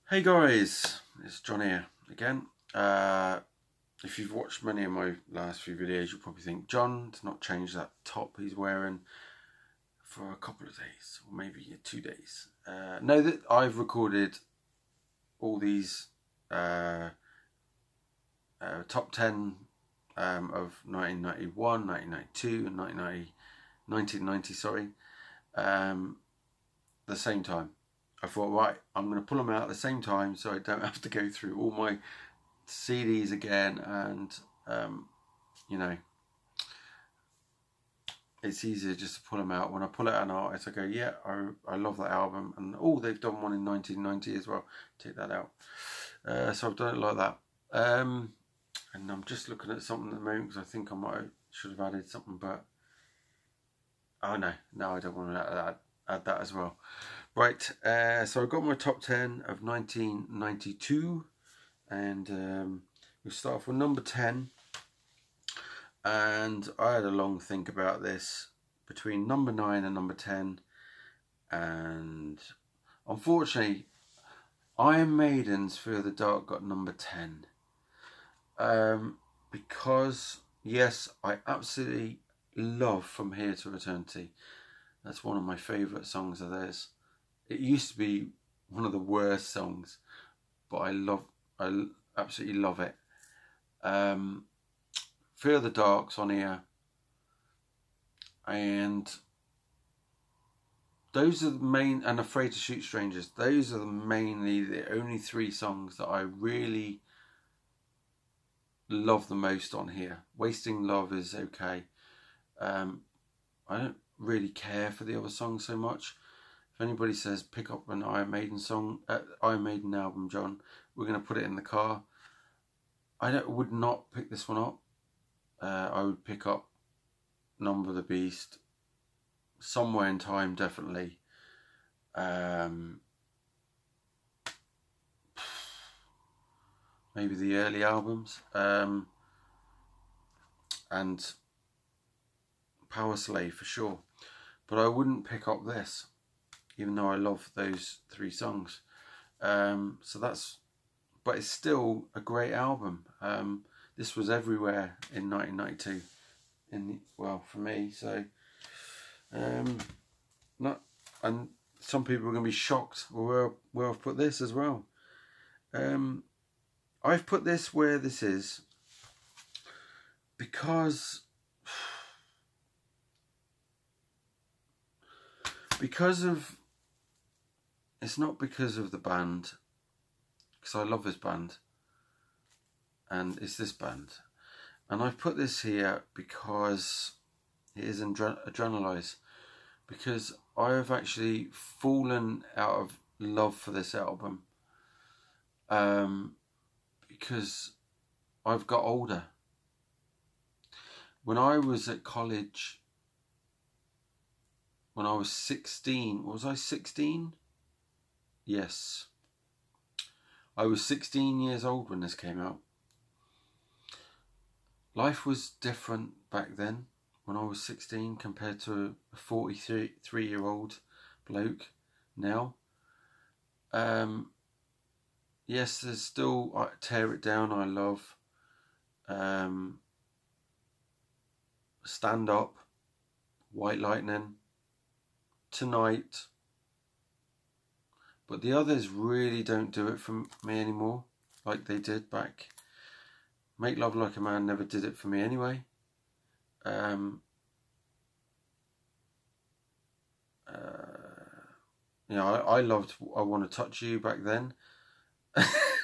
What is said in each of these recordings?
Hey guys, it's John here again. If you've watched many of my last few videos, you'll probably think John's not changed that top he's wearing for a couple of days, or maybe 2 days. Know that I've recorded all these top 10 of 1991, 1992 and 1990, sorry, the same time. I thought, right, I'm going to pull them out at the same time so I don't have to go through all my CDs again, and you know, it's easier just to pull them out. When I pull out an artist, I go, yeah, I love that album, and oh, they've done one in 1990 as well, take that out. So I've done it like that, and I'm just looking at something at the moment because I think I should have added something, but oh no, I don't want to add that as well. Right, so I've got my top 10 of 1992, and we'll start off with number 10. And I had a long think about this between number 9 and number 10, and unfortunately Iron Maiden's Fear the Dark got number 10, because yes, I absolutely love From Here to Eternity. That's one of my favourite songs of theirs. It used to be one of the worst songs, but I absolutely love it. Fear the Dark's on here, and those are the main, and Afraid to Shoot Strangers. Those are mainly the only 3 songs that I really love the most on here. Wasting Love is okay. I don't really care for the other songs so much. If anybody says pick up an Iron Maiden song, Iron Maiden album, John, we're going to put it in the car, I would not pick this one up. I would pick up Number of the Beast, Somewhere in Time, definitely. Maybe the early albums, and Power Slave for sure. But I wouldn't pick up this, even though I love those 3 songs. So that's, but it's still a great album. This was everywhere in 1992, well, for me. So, and some people are going to be shocked where I've put this as well. I've put this where this is because of, it's not because of the band, because I love this band, and it's this band, and I've put this here because it is Adrenalize, because I have actually fallen out of love for this album, because I've got older. When I was at college, when I was 16, was I 16? Yes. I was 16 years old when this came out. Life was different back then when I was 16 compared to a 43-year-old bloke now. Yes, there's still Tear It Down, I love. Stand Up, White Lightning, Tonight. But the others really don't do it for me anymore like they did back. Make Love Like a Man never did it for me anyway. You know, I loved I Want to Touch You back then.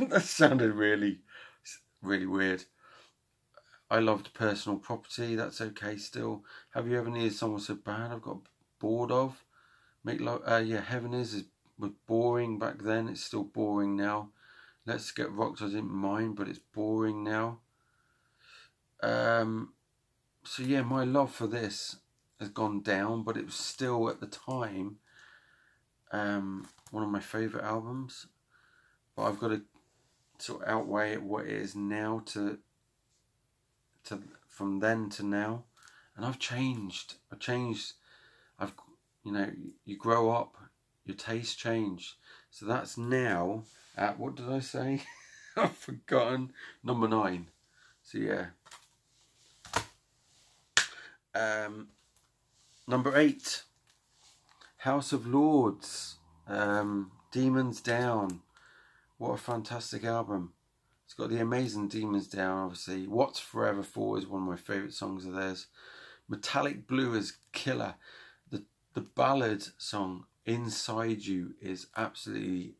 That sounded really weird. I loved Personal Property, that's okay still. Have You Ever Needed Someone So Bad I've got bored of. Make Love, yeah, Heaven was boring back then, it's still boring now. Let's Get Rocked I didn't mind, but it's boring now. So yeah, my love for this has gone down, but it was still at the time one of my favourite albums. But I've got to sort of outweigh what it is now to from then to now, and I've changed. You know, you grow up, your taste changed. So that's now at, what did I say? I've forgotten. Number 9. So yeah. Number 8. House of Lords. Demons Down. What a fantastic album. It's got the amazing Demons Down, obviously. What's Forever For is one of my favourite songs of theirs. Metallic Blue is killer. The ballad song Inside You is absolutely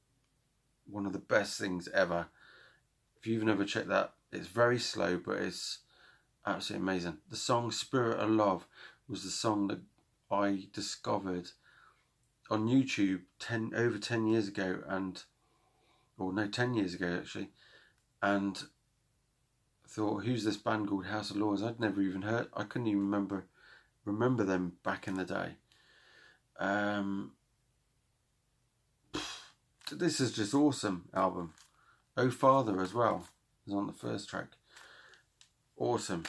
one of the best things ever. If you've never checked that, it's very slow, but it's absolutely amazing. The song Spirit of Love was the song that I discovered on YouTube over 10 years ago, and 10 years ago actually, and thought, who's this band called House of Lords? I'd never even heard. I couldn't even remember them back in the day. This is just awesome album. Oh Father as well is on the first track. Awesome.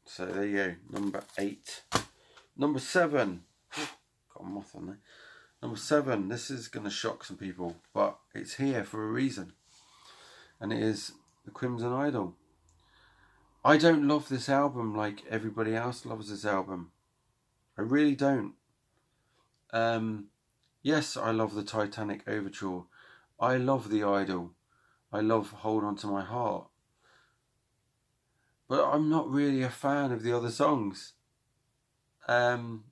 So there you go. Number 8. Number 7. Got a moth on there. Number 7. This is going to shock some people, but it's here for a reason, and it is the Crimson Idol. I don't love this album like everybody else loves this album. I really don't. Yes, I love the Titanic Overture. I love The Idol. I love Hold On To My Heart. But I'm not really a fan of the other songs. In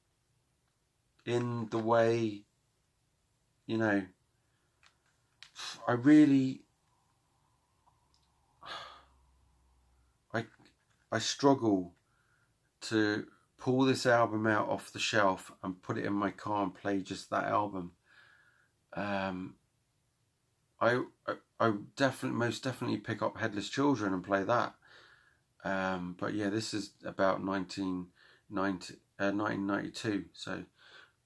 the way, you know, I struggle to pull this album out off the shelf and put it in my car and play just that album. I most definitely pick up Headless Children and play that. But yeah, this is about 1992. So,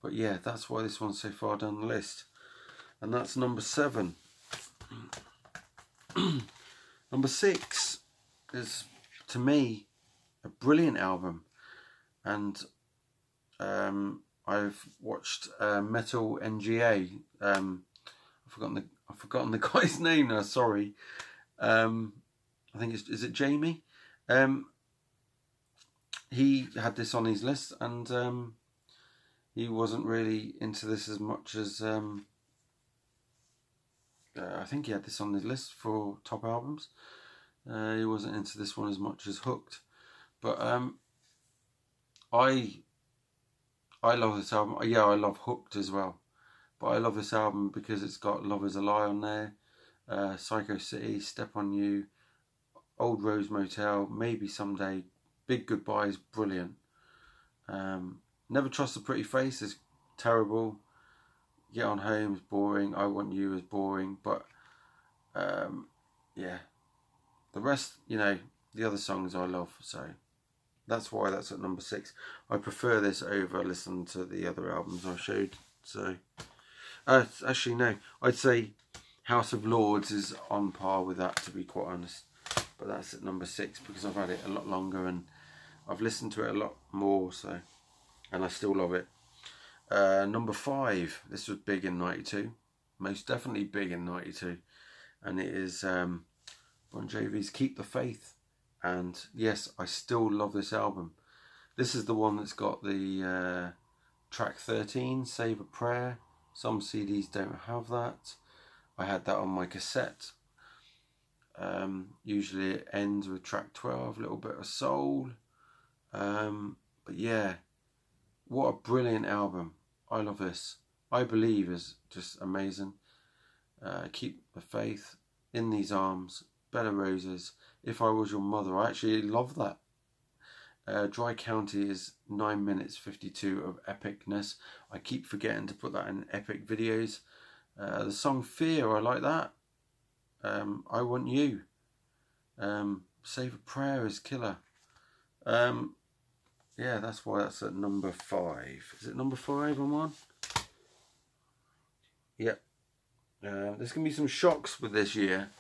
but yeah, that's why this one's so far down the list. And that's number 7. Number 6 is, to me, a brilliant album. And I've watched Metal NGA. I've forgotten the guy's name now. Sorry. I think is it Jamie? He had this on his list, and he wasn't really into this as much as I think he had this on his list for top albums. He wasn't into this one as much as Hooked, but I love this album. Yeah, I love Hooked as well, but I love this album because it's got Love Is a Lie on there, Psycho City, Step on You, Old Rose Motel, Maybe Someday, Big Goodbye is brilliant. Never Trust a Pretty Face is terrible. Get On Home is boring. I Want You is boring. But yeah, the rest, you know, the other songs I love. So that's why that's at number 6. I prefer this over listening to the other albums I showed. So actually no, I'd say House of Lords is on par with that, to be quite honest. But that's at number 6 because I've had it a lot longer and I've listened to it a lot more. So, and I still love it. Number 5. This was big in '92, most definitely big in '92, and it is Bon Jovi's Keep the Faith. And yes, I still love this album. This is the one that's got the track 13, Save a Prayer. Some CDs don't have that. I had that on my cassette. Usually it ends with track 12, Little Bit of Soul. But yeah, what a brilliant album. I love this. I Believe is just amazing. Keep the Faith, In These Arms, Bed of Roses, If I Was Your Mother. I actually love that. Dry County is 9 minutes 52 of epicness. I keep forgetting to put that in epic videos. The song Fear, I like that. I Want You. Save a Prayer is killer. Yeah, that's why that's at number 5. Is it number 5 on one? Yep. There's going to be some shocks with this year.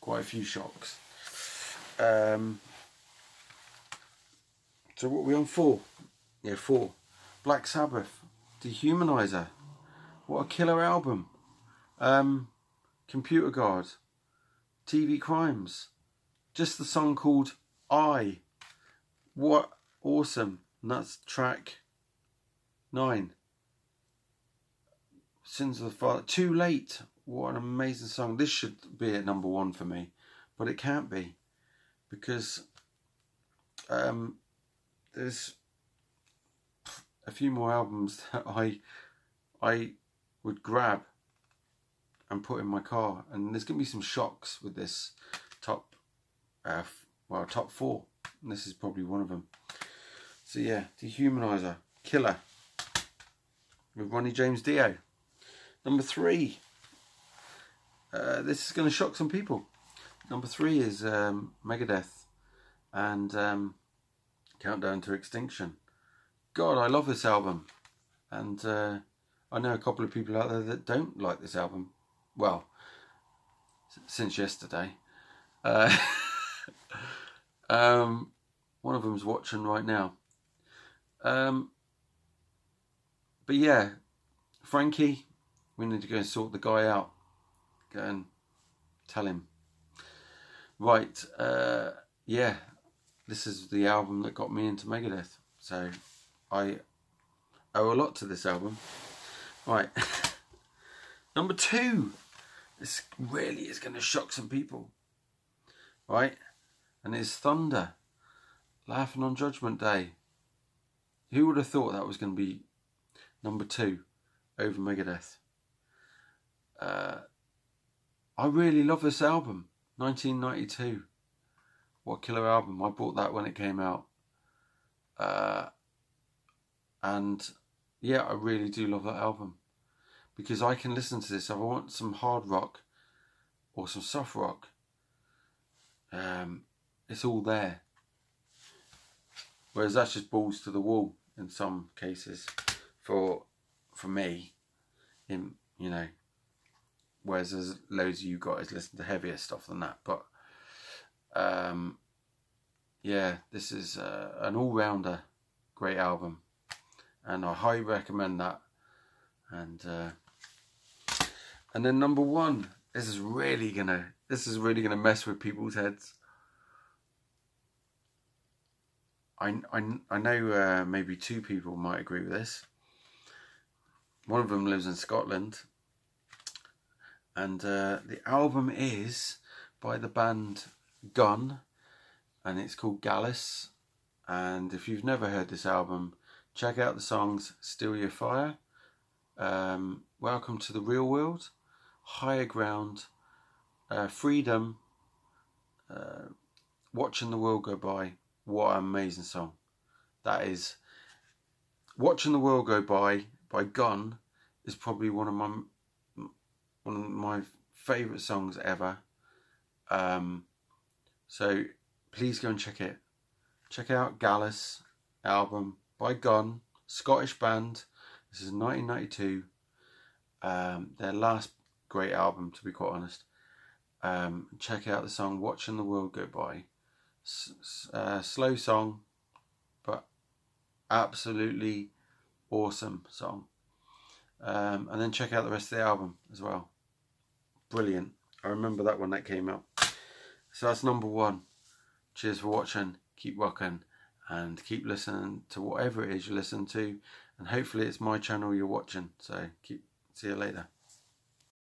Quite a few shocks. So what are we on 4? Yeah, 4. Black Sabbath, Dehumanizer. What a killer album. Computer Guard, TV Crimes, just the song called I. What awesome. And that's track 9. Sins of the Father. Too Late. What an amazing song. This should be at number 1 for me, but it can't be, because there's a few more albums that I would grab and put in my car, and there's gonna be some shocks with this top 4, and this is probably one of them. So yeah, Dehumanizer, killer, with Ronnie James Dio. Number 3, this is going to shock some people. Number 3 is Megadeth and Countdown to Extinction. God, I love this album, and I know a couple of people out there that don't like this album. Well, since yesterday. One of them's watching right now. But yeah, Frankie, we need to go and sort the guy out. Go and tell him. Right, yeah, this is the album that got me into Megadeth. So I owe a lot to this album. Right, number 2. This really is going to shock some people. Right, and it's Thunder, Laughing on Judgment Day. Who would have thought that was going to be number 2 over Megadeth? I really love this album. 1992. What a killer album. I bought that when it came out. And yeah, I really do love that album, because I can listen to this if I want some hard rock or some soft rock. It's all there. Whereas that's just balls to the wall in some cases for me. You know, whereas there's loads of you guys listen to heavier stuff than that. But yeah, this is an all-rounder great album, and I highly recommend that. And then number 1, this is really gonna mess with people's heads. I know maybe 2 people might agree with this. One of them lives in Scotland, and the album is by the band Gun, and it's called Gallus. And if you've never heard this album, check out the songs Steal Your Fire, Welcome to the Real World, Higher Ground, Freedom, Watching the World Go By. What an amazing song that is. Watching the World Go By Gun is probably one of my favourite songs ever. So please go and check it. Check out Gallus album by Gun, Scottish band. This is 1992. Their last great album, to be quite honest. Check out the song Watching the World Go By. Slow song, but absolutely awesome song. And then check out the rest of the album as well. Brilliant. I remember that when that came out. So that's number 1. Cheers for watching. Keep rocking and keep listening to whatever it is you listen to, and hopefully it's my channel you're watching. So see you later.